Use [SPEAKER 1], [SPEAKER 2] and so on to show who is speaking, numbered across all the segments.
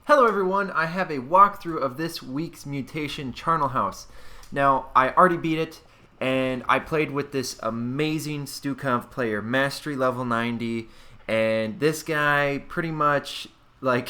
[SPEAKER 1] Hello everyone, I have a walkthrough of this week's Mutation Charnel House. Now, I already beat it, and I played with this amazing Stukov player, Mastery level 90, and this guy pretty much like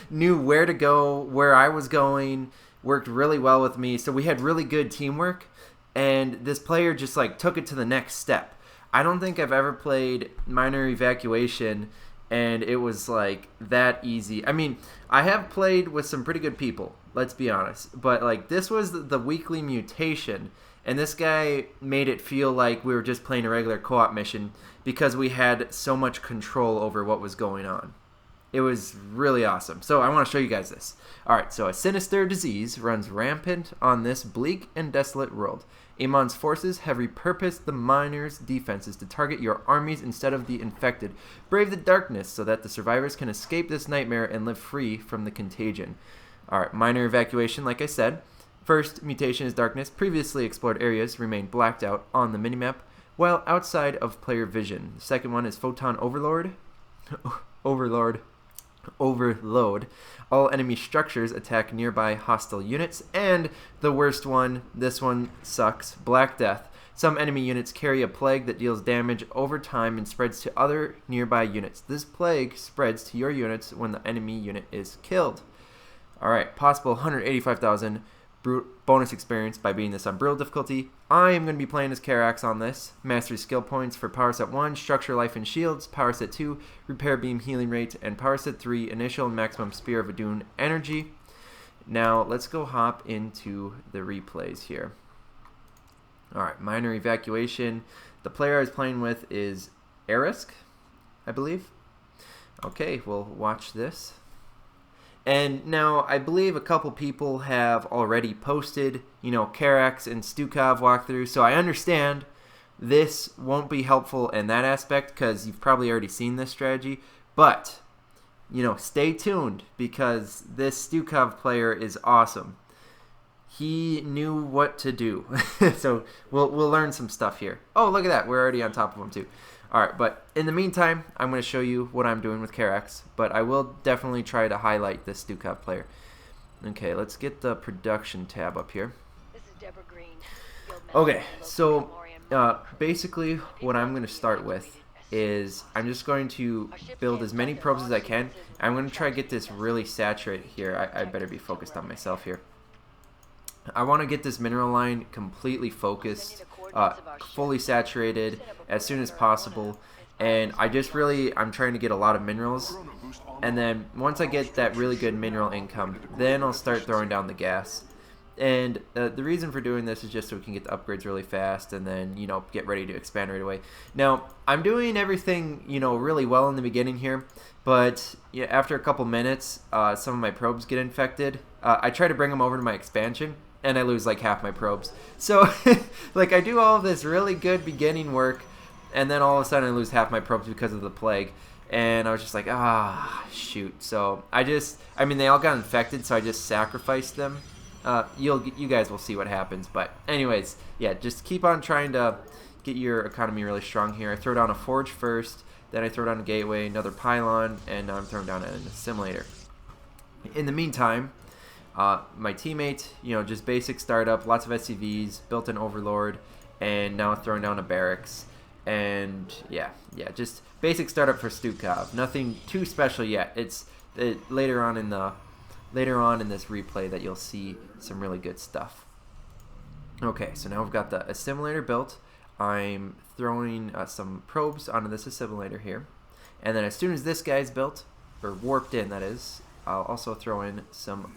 [SPEAKER 1] knew where to go, where I was going, worked really well with me, so we had really good teamwork, and this player just like took it to the next step. I don't think I've ever played Minor Evacuation and it was like that easy. I mean, I have played with some pretty good people, let's be honest, but like this was the weekly Mutation, and this guy made it feel like we were just playing a regular co-op mission because we had so much control over what was going on. It was really awesome. So I want to show you guys this. Alright, so a sinister disease runs rampant on this bleak and desolate world. Amon's forces have repurposed the miners' defenses to target your armies instead of the infected. Brave the darkness so that the survivors can escape this nightmare and live free from the contagion. Alright, minor evacuation, like I said. First, mutation is darkness. Previously explored areas remain blacked out on the minimap, while outside of player vision. The second one is photon overlord. Overload. All enemy structures attack nearby hostile units, and the worst one, this one sucks, Black Death. Some enemy units carry a plague that deals damage over time and spreads to other nearby units. This plague spreads to your units when the enemy unit is killed. Alright, possible 185,000 bonus experience by beating this on brutal difficulty. I am going to be playing as Karax on this. Mastery skill points for power set 1, structure, life, and shields. Power set 2, repair, beam, healing rate. And power set 3, initial and maximum spear of Adun energy. Now, let's go hop into the replays here. Alright, minor evacuation. The player I was playing with is Erisk, I believe. Okay, we'll watch this. And now, I believe a couple people have already posted, Karax and Stukov walkthrough, so I understand this won't be helpful in that aspect because you've probably already seen this strategy, but, stay tuned because this Stukov player is awesome. He knew what to do, so we'll learn some stuff here. Oh, look at that, we're already on top of him too. Alright, but in the meantime, I'm going to show you what I'm doing with Karax, but I will definitely try to highlight this Stukov player. Okay, let's get the production tab up here. Okay, so basically what I'm going to start with is I'm just going to build as many probes as I can. I'm going to try to get this really saturated here. I better be focused on myself here. I want to get this mineral line completely focused, fully saturated as soon as possible, and I'm trying to get a lot of minerals, and then once I get that really good mineral income, then I'll start throwing down the gas. And the reason for doing this is just so we can get the upgrades really fast and then, get ready to expand right away. Now, I'm doing everything, really well in the beginning here, but after a couple minutes, some of my probes get infected. I try to bring them over to my expansion, and I lose like half my probes. So, like, I do all of this really good beginning work, and then all of a sudden I lose half my probes because of the plague. And I was just like, shoot. So, they all got infected, so I just sacrificed them. You guys will see what happens. But anyways, yeah, just keep on trying to get your economy really strong here. I throw down a forge first, then I throw down a gateway, another pylon, and now I'm throwing down an assimilator. In the meantime, my teammate, just basic startup, lots of SCVs, built an overlord, and now throwing down a barracks. And yeah, just basic startup for Stukov. Nothing too special yet. It's later on in this replay that you'll see some really good stuff. Okay, so now we've got the assimilator built. I'm throwing some probes onto this assimilator here, and then as soon as this guy's built, or warped in, that is, I'll also throw in some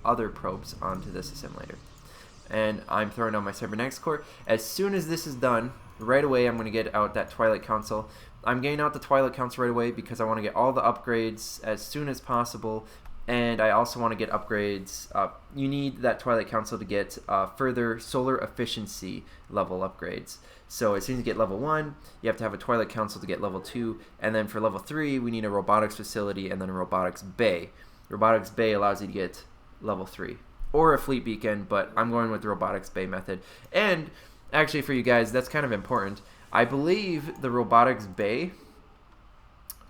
[SPEAKER 1] other probes onto this assimilator. And I'm throwing on my cybernetics core. As soon as this is done, right away I'm going to get out that Twilight Council. I'm getting out the Twilight Council right away because I want to get all the upgrades as soon as possible, and I also want to get upgrades. You need that Twilight Council to get further solar efficiency level upgrades. So as soon as you get level 1, you have to have a Twilight Council to get level 2, and then for level 3 we need a robotics facility and then a robotics bay. Robotics bay allows you to get level 3 or a fleet beacon, but I'm going with the robotics bay method. And actually, for you guys, that's kind of important. I believe the robotics bay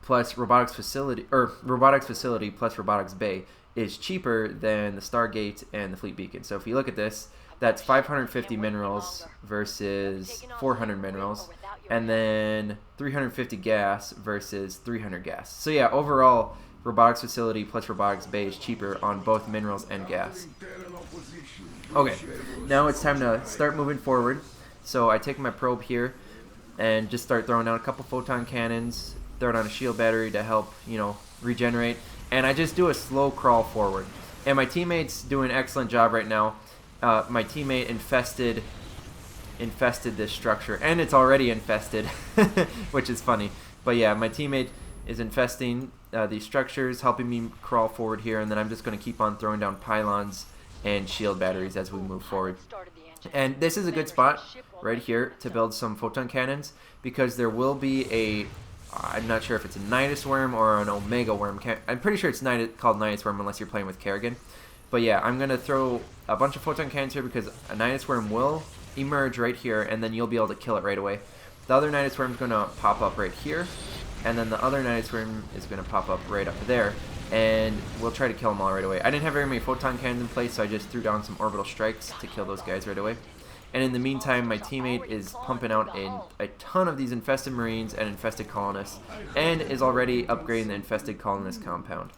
[SPEAKER 1] plus robotics facility, or robotics facility plus robotics bay is cheaper than the Stargate and the fleet beacon. So if you look at this, that's 550 minerals versus 400 minerals, and then 350 gas versus 300 gas. So yeah, overall, robotics facility plus robotics bay is cheaper on both minerals and gas. Okay, now it's time to start moving forward. So I take my probe here and just start throwing down a couple photon cannons, throw down a shield battery to help, you know, regenerate, and I just do a slow crawl forward. And my teammate's doing an excellent job right now. My teammate infested this structure, and it's already infested, which is funny. But yeah, my teammate is infesting these structures, helping me crawl forward here, and then I'm just going to keep on throwing down pylons and shield batteries as we move forward. And this is a good spot right here to build some photon cannons, because there will be a, I'm not sure if it's a Nidus worm or an Omega worm. I'm pretty sure it's called Nidus worm unless you're playing with Kerrigan. But yeah, I'm going to throw a bunch of photon cannons here because a Nidus worm will emerge right here, and then you'll be able to kill it right away. The other Nidus worm is going to pop up right here, and then the other Nidus worm is going to pop up right up there, and we'll try to kill them all right away. I didn't have very many photon cannons in place, so I just threw down some orbital strikes to kill those guys right away. And in the meantime, my teammate is pumping out a ton of these infested marines and infested colonists, and is already upgrading the infested colonist compound.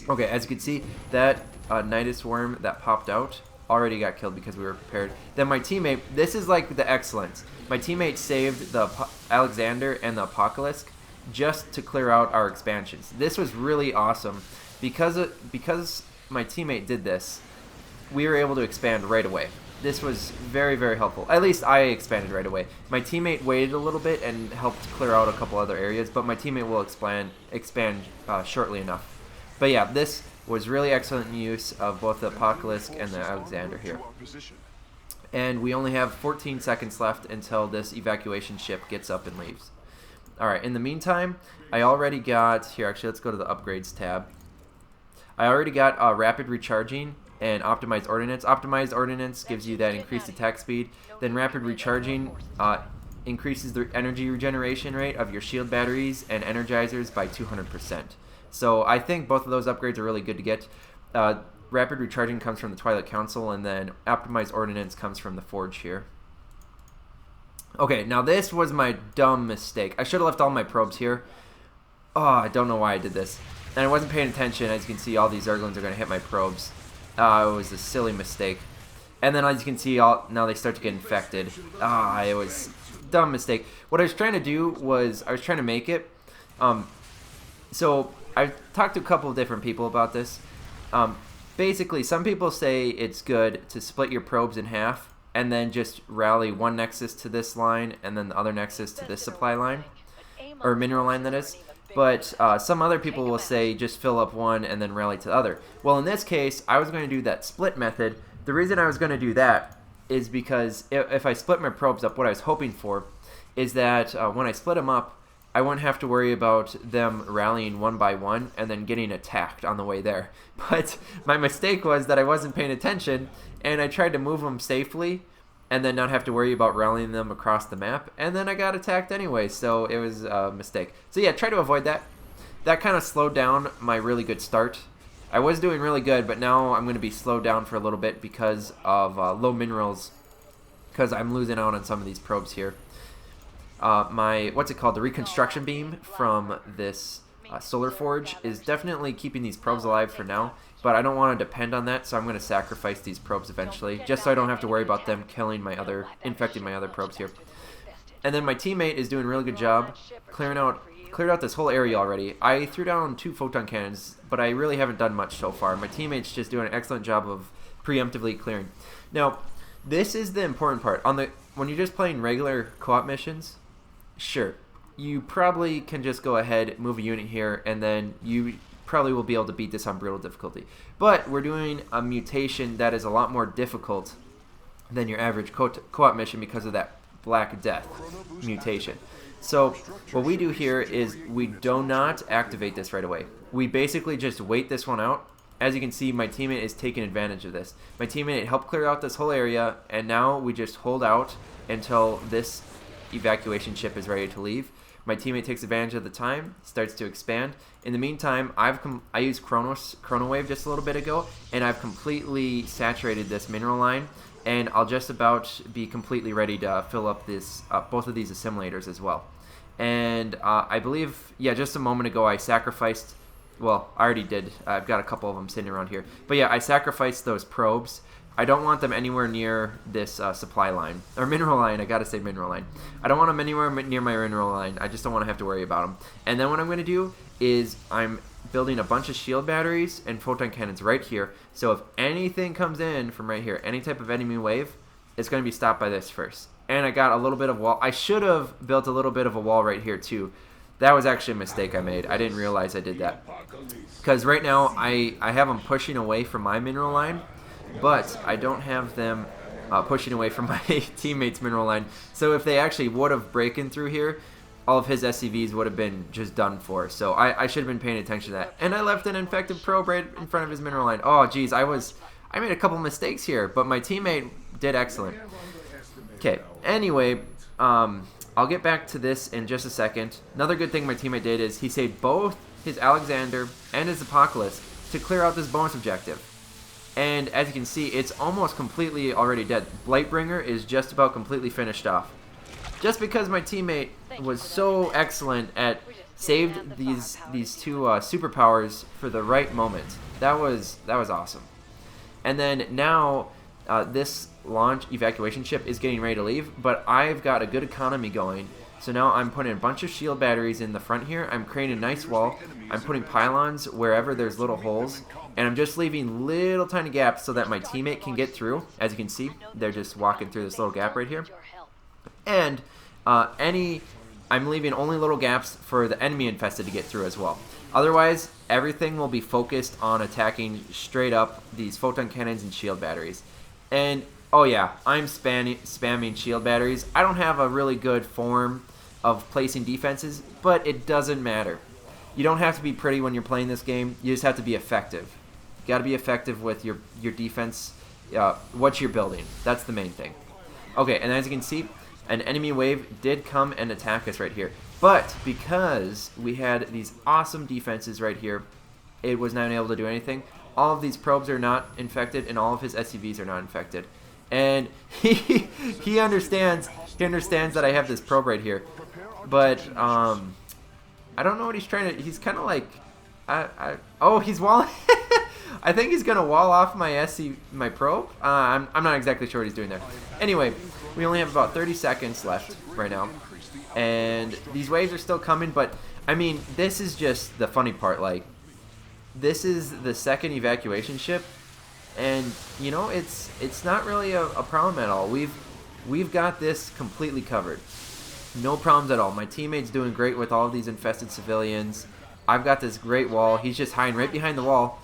[SPEAKER 1] Okay, as you can see, that Nidus worm that popped out already got killed because we were prepared. Then my teammate, this is like the excellence. My teammate saved the Alexander and the Apocalypse just to clear out our expansions. This was really awesome. Because my teammate did this, we were able to expand right away. This was very, very helpful. At least I expanded right away. My teammate waited a little bit and helped clear out a couple other areas, but my teammate will expand shortly enough. But yeah, this was really excellent use of both the Apocalypse and the Alexander here. And we only have 14 seconds left until this evacuation ship gets up and leaves. Alright, in the meantime, I already got, here actually let's go to the upgrades tab. I already got rapid recharging and optimized ordnance. Optimized ordnance gives you that increased attack speed. Then rapid recharging increases the energy regeneration rate of your shield batteries and energizers by 200%. So I think both of those upgrades are really good to get. Rapid recharging comes from the Twilight Council, and then optimized ordnance comes from the Forge here. Okay, now this was my dumb mistake. I should have left all my probes here. Oh, I don't know why I did this. And I wasn't paying attention. As you can see, all these Zerglings are going to hit my probes. It was a silly mistake. And then as you can see, now they start to get infected. It was a dumb mistake. What I was trying to do was, I was trying to make it. So I've talked to a couple of different people about this. Basically, some people say it's good to split your probes in half and then just rally one nexus to this line and then the other nexus to this supply line, or mineral line that is. But some other people will say just fill up one and then rally to the other. Well, in this case, I was going to do that split method. The reason I was going to do that is because if I split my probes up, what I was hoping for is that when I split them up, I wouldn't have to worry about them rallying one by one and then getting attacked on the way there. But my mistake was that I wasn't paying attention, and I tried to move them safely and then not have to worry about rallying them across the map, and then I got attacked anyway, so it was a mistake. So yeah, try to avoid that. That kind of slowed down my really good start. I was doing really good, but now I'm going to be slowed down for a little bit because of low minerals, because I'm losing out on some of these probes here. The reconstruction beam from this solar forge is definitely keeping these probes alive for now, but I don't want to depend on that, so I'm going to sacrifice these probes eventually, just so I don't have to worry about them infecting my other probes here. And then my teammate is doing a really good job cleared out this whole area already. I threw down 2 photon cannons, but I really haven't done much so far. My teammate's just doing an excellent job of preemptively clearing. Now, this is the important part. When you're just playing regular co-op missions, sure, you probably can just go ahead, move a unit here, and then you probably will be able to beat this on brutal difficulty. But we're doing a mutation that is a lot more difficult than your average co-op mission because of that Black Death mutation. So what we do here is we do not activate this right away. We basically just wait this one out. As you can see, my teammate is taking advantage of this. My teammate helped clear out this whole area, and now we just hold out until this evacuation ship is ready to leave. My teammate takes advantage of the time, starts to expand. In the meantime, I used Chrono Wave just a little bit ago, and I've completely saturated this mineral line, and I'll just about be completely ready to fill up this both of these assimilators as well. And I believe, yeah, just a moment ago I sacrificed, well, I already did. I've got a couple of them sitting around here. But yeah, I sacrificed those probes. I don't want them anywhere near this supply line. Or mineral line, I gotta say mineral line. I don't want them anywhere near my mineral line. I just don't want to have to worry about them. And then what I'm gonna do is I'm building a bunch of shield batteries and photon cannons right here. So if anything comes in from right here, any type of enemy wave, it's gonna be stopped by this first. And I got a little bit of wall. I should have built a little bit of a wall right here too. That was actually a mistake I made. I didn't realize I did that. Because right now I have them pushing away from my mineral line, but I don't have them pushing away from my teammate's mineral line. So if they actually would have broken through here, all of his SCVs would have been just done for. So I should have been paying attention to that. And I left an infected probe right in front of his mineral line. Oh, geez, I made a couple mistakes here, but my teammate did excellent. Okay, anyway, I'll get back to this in just a second. Another good thing my teammate did is he saved both his Alexander and his Apocalypse to clear out this bonus objective. And as you can see, it's almost completely already dead. Blightbringer is just about completely finished off. Just because my teammate was so excellent at saved these two superpowers for the right moment. That was awesome. And then now this launch evacuation ship is getting ready to leave, but I've got a good economy going. So now I'm putting a bunch of shield batteries in the front here. I'm creating a nice wall. I'm putting pylons wherever there's little holes. And I'm just leaving little tiny gaps so that my teammate can get through. As you can see, they're just walking through this little gap right here. And I'm leaving only little gaps for the enemy infested to get through as well. Otherwise, everything will be focused on attacking straight up these photon cannons and shield batteries. And oh yeah, I'm spamming shield batteries. I don't have a really good form of placing defenses, but it doesn't matter. You don't have to be pretty when you're playing this game. You just have to be effective. You got to be effective with your defense, what you're building. That's the main thing. Okay, and as you can see, an enemy wave did come and attack us right here. But because we had these awesome defenses right here, it was not able to do anything. All of these probes are not infected, and all of his SCVs are not infected. And he understands that I have this probe right here, but I don't know what he's trying to. He's kind of like, oh, he's walling. I think he's gonna wall off my probe. I'm not exactly sure what he's doing there. Anyway, we only have about 30 seconds left right now, and these waves are still coming. But I mean, this is just the funny part. Like, this is the second evacuation ship. And you know, it's not really a problem at all. We've got this completely covered. No problems at all. My teammate's doing great with all of these infested civilians. I've got this great wall. He's just hiding right behind the wall,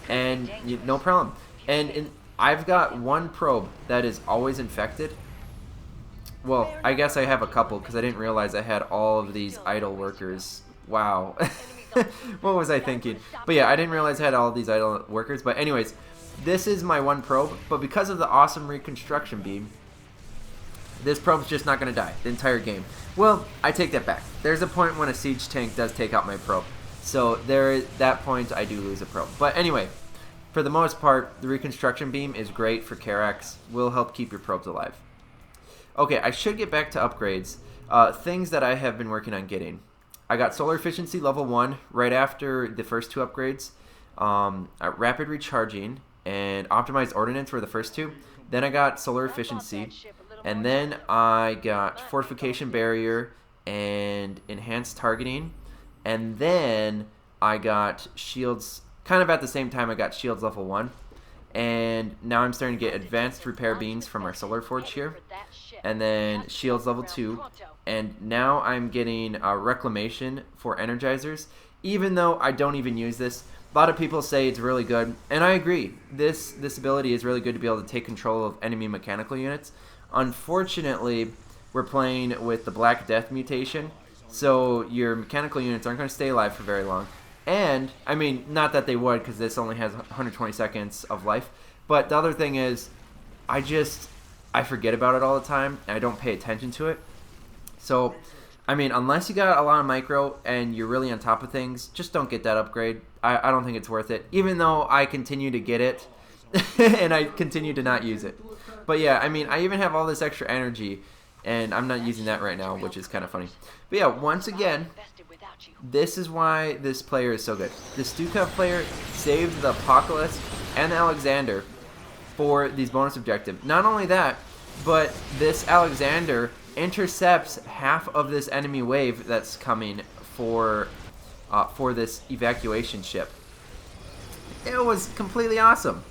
[SPEAKER 1] and no problem. And I've got one probe that is always infected. Well, I guess I have a couple because I didn't realize I had all of these idle workers. Wow. What was I thinking? But yeah, I didn't realize I had all of these idle workers. But anyways, this is my one probe, but because of the awesome reconstruction beam, this probe's just not going to die the entire game. Well, I take that back. There's a point when a siege tank does take out my probe. So that point I do lose a probe. But anyway, for the most part, the reconstruction beam is great for Karax. Will help keep your probes alive. Okay, I should get back to upgrades. Things that I have been working on getting. I got solar efficiency level 1 right after the first two upgrades. Rapid recharging and optimized ordnance were the first two. Then I got solar efficiency, and then I got fortification barrier and enhanced targeting, and then I got shields. Kind of at the same time, I got shields level 1, and now I'm starting to get advanced repair beams from our solar forge here, and then shields level 2, and now I'm getting reclamation for energizers. Even though I don't even use this, a lot of people say it's really good, and I agree. This ability is really good to be able to take control of enemy mechanical units. Unfortunately, we're playing with the Black Death mutation, so your mechanical units aren't going to stay alive for very long. And, I mean, not that they would, because this only has 120 seconds of life, but the other thing is, I forget about it all the time, and I don't pay attention to it. So, I mean, unless you got a lot of micro and you're really on top of things, just don't get that upgrade. I don't think it's worth it, even though I continue to get it and I continue to not use it. But yeah, I mean, I even have all this extra energy and I'm not using that right now, which is kind of funny. But yeah, once again, this is why this player is so good. The Stukov player saved the Apocalypse and the Alexander for these bonus objectives. Not only that, but this Alexander intercepts half of this enemy wave that's coming for this evacuation ship. It was completely awesome.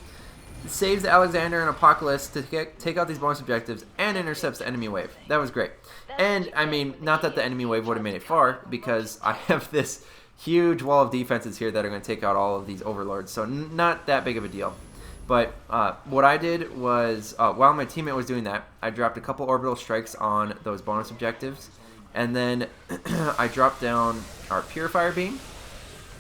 [SPEAKER 1] It saves the Alexander and Apocalypse to take out these bonus objectives and intercepts the enemy wave. That was great. And, I mean, not that the enemy wave would have made it far, because I have this huge wall of defenses here that are going to take out all of these overlords, so not that big of a deal. But what I did was, while my teammate was doing that, I dropped a couple orbital strikes on those bonus objectives, and then I dropped down our Purifier Beam,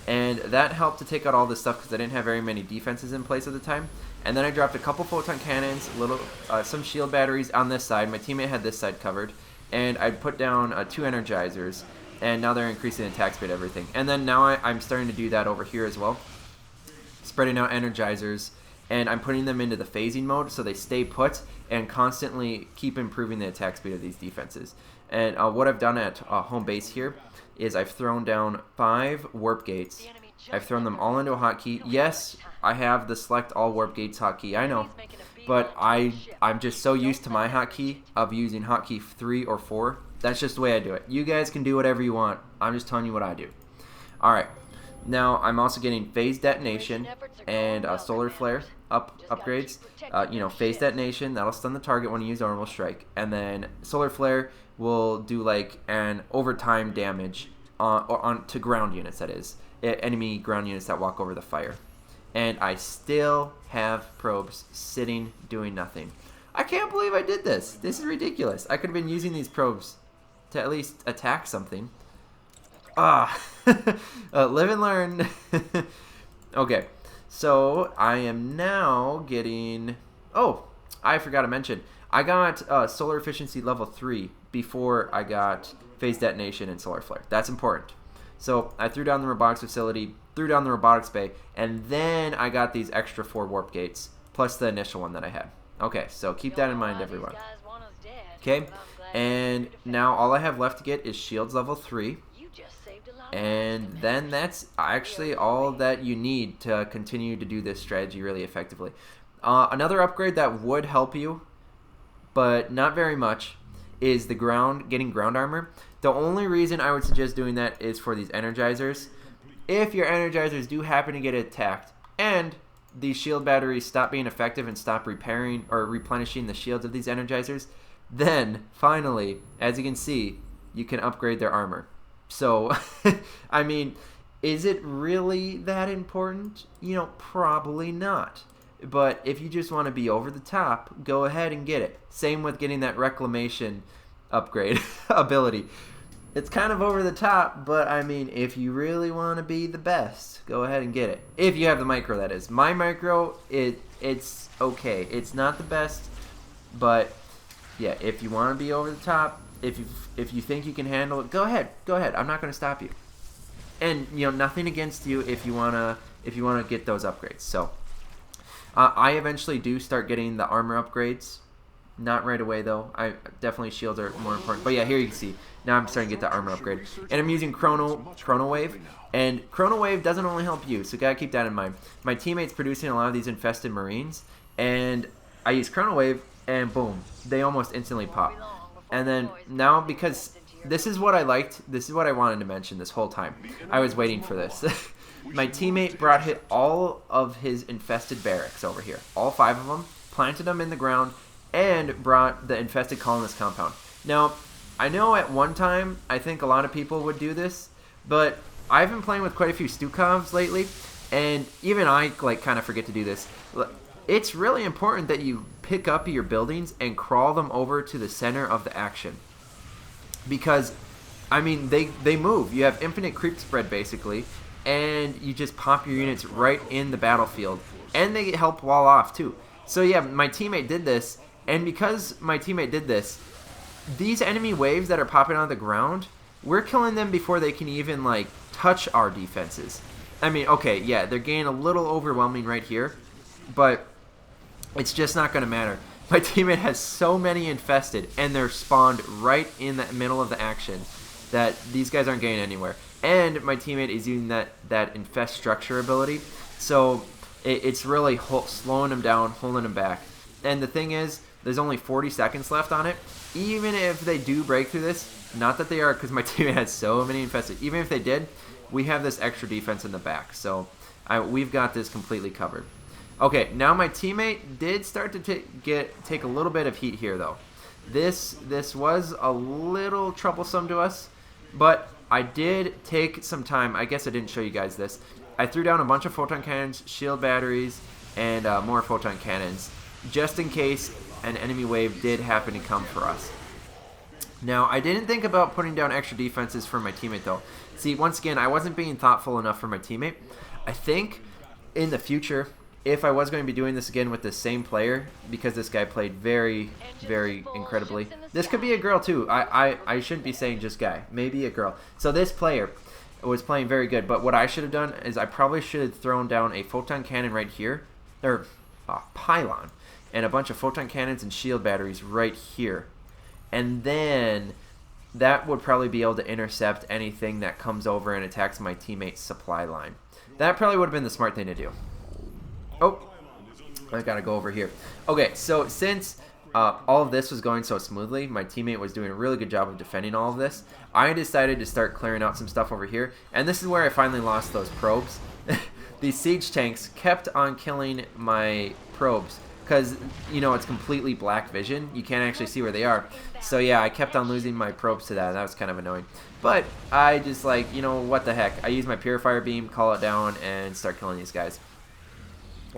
[SPEAKER 1] and that helped to take out all this stuff because I didn't have very many defenses in place at the time. And then I dropped a couple photon cannons, some shield batteries on this side. My teammate had this side covered, and I put down 2 energizers, and now they're increasing attack speed, everything. And then now I'm starting to do that over here as well, spreading out energizers, and I'm putting them into the phasing mode so they stay put and constantly keep improving the attack speed of these defenses. And what I've done at home base here is I've thrown down 5 warp gates. I've thrown them all into a hotkey. Yes, I have the select all warp gates hotkey, I know. But I'm just so used to my hotkey of using hotkey 3 or 4. That's just the way I do it. You guys can do whatever you want. I'm just telling you what I do. Alright. Now I'm also getting phase detonation and solar flare upgrades. Phase detonation, that'll stun the target when you use orbital strike. And then solar flare will do like an overtime damage to ground units, that is. Enemy ground units that walk over the fire. And I still have probes sitting doing nothing. I can't believe I did this. This is ridiculous. I could have been using these probes to at least attack something. Live and learn. Okay, so I am now getting... Oh, I forgot to mention. I got solar efficiency level 3 before I got phase detonation and solar flare. That's important. So I threw down the robotics facility, threw down the robotics bay, and then I got these extra 4 warp gates, plus the initial one that I had. Okay, so keep that in mind, everyone. Okay, and now all I have left to get is shields level 3. And then that's actually all that you need to continue to do this strategy really effectively. Another upgrade that would help you, but not very much, is the getting ground armor. The only reason I would suggest doing that is for these energizers. If your energizers do happen to get attacked and these shield batteries stop being effective and stop repairing or replenishing the shields of these energizers, then finally, as you can see, you can upgrade their armor. So, I mean, is it really that important? Probably not. But if you just want to be over the top, go ahead and get it. Same with getting that reclamation upgrade ability. It's kind of over the top, but I mean, if you really want to be the best, go ahead and get it. If you have the micro, that is. My micro, it's okay. It's not the best, but yeah, if you want to be over the top, if you think you can handle it, go ahead. Go ahead. I'm not going to stop you. And nothing against you if you wanna get those upgrades. So I eventually do start getting the armor upgrades. Not right away though. Definitely shields are more important. But yeah, here you can see. Now I'm starting to get the armor upgrade. And I'm using Chrono Wave. And Chrono Wave doesn't only help you, so gotta keep that in mind. My teammate's producing a lot of these infested marines, and I use Chrono Wave, and boom, they almost instantly pop. And then now, because this is what I liked, this is what I wanted to mention this whole time. I was waiting for this. My teammate brought all of his infested barracks over here. All 5 of them, planted them in the ground, and brought the infested colonist compound. Now, I know at one time, I think a lot of people would do this, but I've been playing with quite a few Stukovs lately, and even I kind of forget to do this. It's really important that you pick up your buildings and crawl them over to the center of the action. Because, I mean, they move. You have infinite creep spread, basically, and you just pop your units right in the battlefield. And they help wall off, too. So, yeah, my teammate did this. And because my teammate did this, these enemy waves that are popping on the ground, we're killing them before they can even, like, touch our defenses. I mean, okay, yeah, they're getting a little overwhelming right here, but it's just not going to matter. My teammate has so many infested, and they're spawned right in the middle of the action that these guys aren't getting anywhere. And my teammate is using that infest structure ability, so it's really slowing them down, holding them back. And the thing is, there's only 40 seconds left on it. Even if they do break through this, not that they are, because my teammate has so many infested. Even if they did, we have this extra defense in the back, so we've got this completely covered. Okay, now my teammate did start to take a little bit of heat here, though. This was a little troublesome to us, but I did take some time. I guess I didn't show you guys this. I threw down a bunch of photon cannons, shield batteries, and more photon cannons, just in case an enemy wave did happen to come for us. Now, I didn't think about putting down extra defenses for my teammate, though. See, once again, I wasn't being thoughtful enough for my teammate. I think in the future, if I was going to be doing this again with the same player, because this guy played very, very incredibly. This could be a girl, too. I shouldn't be saying just guy. Maybe a girl. So this player was playing very good, but what I should have done is I probably should have thrown down a photon cannon right here, or a pylon, and a bunch of photon cannons and shield batteries right here. And then that would probably be able to intercept anything that comes over and attacks my teammate's supply line. That probably would have been the smart thing to do. Oh, I gotta go over here. Okay, so since all of this was going so smoothly, my teammate was doing a really good job of defending all of this, I decided to start clearing out some stuff over here. And this is where I finally lost those probes. These siege tanks kept on killing my probes because, you know, it's completely black vision. You can't actually see where they are. So yeah, I kept on losing my probes to that. That was kind of annoying. But I just, like, you know, what the heck. I use my purifier beam, call it down, and start killing these guys.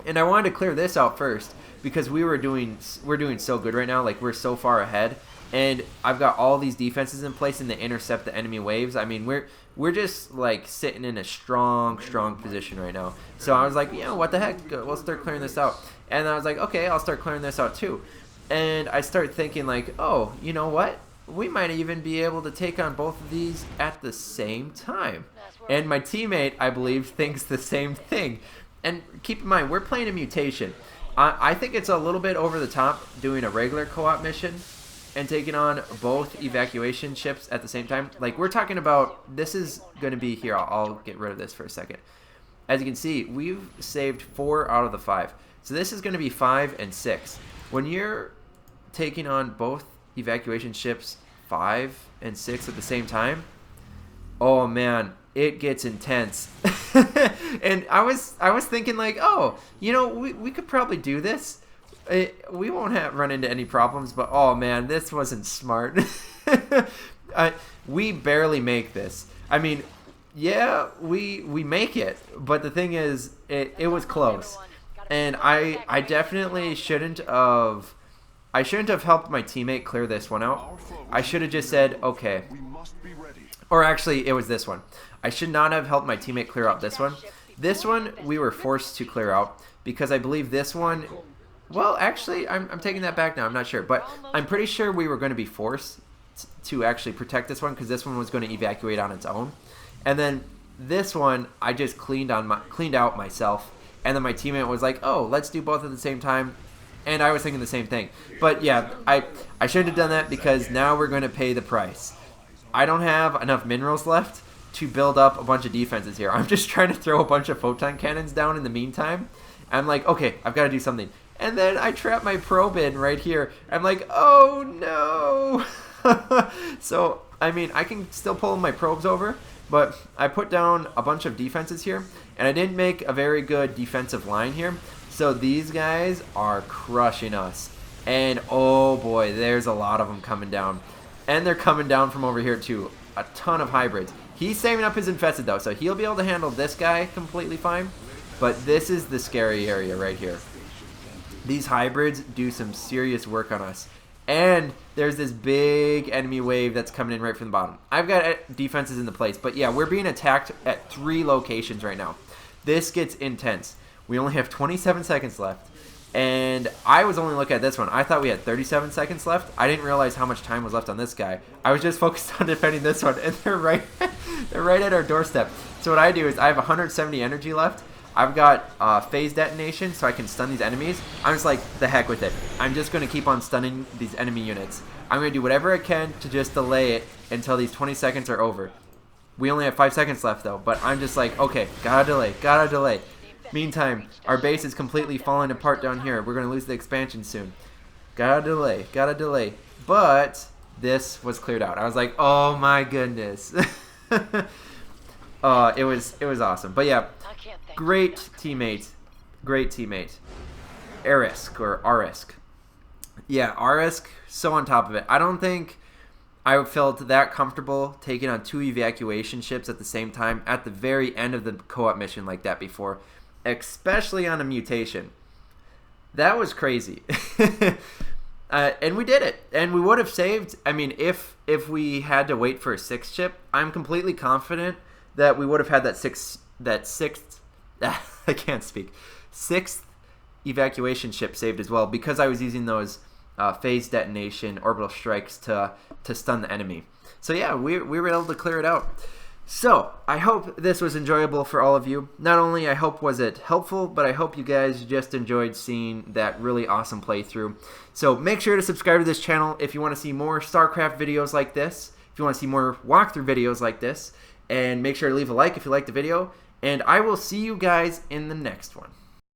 [SPEAKER 1] And I wanted to clear this out first because we're doing so good right now. Like, we're so far ahead, and I've got all these defenses in place and to intercept the enemy waves. I mean, we're just like sitting in a strong position right now. So I was like, you know, what the heck? We'll start clearing this out. And I was like, okay, I'll start clearing this out too. And I start thinking like, oh, you know what? We might even be able to take on both of these at the same time. And my teammate, I believe, thinks the same thing. And keep in mind, we're playing a mutation. I think it's a little bit over the top doing a regular co-op mission and taking on both evacuation ships at the same time. Like, we're talking about, this is going to be here. I'll get rid of this for a second. As you can see, we've saved 4 out of the 5. So this is going to be 5 and 6. When you're taking on both evacuation ships 5 and 6 at the same time, oh man, it gets intense. And I was thinking like, oh, you know, we could probably do this. We won't run into any problems, but oh man, this wasn't smart. We barely make this. I mean, yeah, we make it, but the thing is, it was close. And I definitely shouldn't have helped my teammate clear this one out. I should have just said, okay. Or actually, it was this one. I should not have helped my teammate clear out this one. This one, we were forced to clear out because I believe this one, well, actually, I'm taking that back now. I'm not sure. But I'm pretty sure we were going to be forced to actually protect this one because this one was going to evacuate on its own. And then this one, I just cleaned out myself. And then my teammate was like, oh, let's do both at the same time. And I was thinking the same thing. But yeah, I shouldn't have done that because now we're going to pay the price. I don't have enough minerals left to build up a bunch of defenses here. I'm just trying to throw a bunch of photon cannons down in the meantime. I'm like, okay, I've got to do something. And then I trap my probe in right here. I'm like, oh no. So, I mean, I can still pull my probes over, but I put down a bunch of defenses here, and I didn't make a very good defensive line here. So these guys are crushing us. And oh boy, there's a lot of them coming down. And they're coming down from over here too. A ton of hybrids. He's saving up his infested though, so he'll be able to handle this guy completely fine. But this is the scary area right here. These hybrids do some serious work on us. And there's this big enemy wave that's coming in right from the bottom. I've got defenses in the place, but yeah, we're being attacked at 3 locations right now. This gets intense. We only have 27 seconds left. And I was only looking at this one. I thought we had 37 seconds left. I didn't realize how much time was left on this guy. I was just focused on defending this one, and they're right at our doorstep. So what I do is I have 170 energy left. I've got phase detonation, so I can stun these enemies. I'm just like, the heck with it. I'm just going to keep on stunning these enemy units. I'm going to do whatever I can to just delay it until these 20 seconds are over. We only have 5 seconds left, though, but I'm just like, okay, gotta delay. Meantime, our base is completely falling apart down here. We're going to lose the expansion soon. Gotta delay. But this was cleared out. I was like, oh my goodness. It was awesome. But yeah, great teammate. Arisk or Arisk. Yeah, Arisk, so on top of it. I don't think I felt that comfortable taking on 2 evacuation ships at the same time at the very end of the co-op mission like that before. Especially on a mutation. That was crazy. And we did it. And we would have saved, I mean, if we had to wait for a 6th ship, I'm completely confident that we would have had that sixth I can't speak. 6th evacuation ship saved as well, because I was using those phase detonation orbital strikes to stun the enemy. So yeah, we were able to clear it out. So, I hope this was enjoyable for all of you. Not only I hope was it helpful, but I hope you guys just enjoyed seeing that really awesome playthrough. So, make sure to subscribe to this channel if you want to see more StarCraft videos like this, if you want to see more walkthrough videos like this, and make sure to leave a like if you liked the video, and I will see you guys in the next one.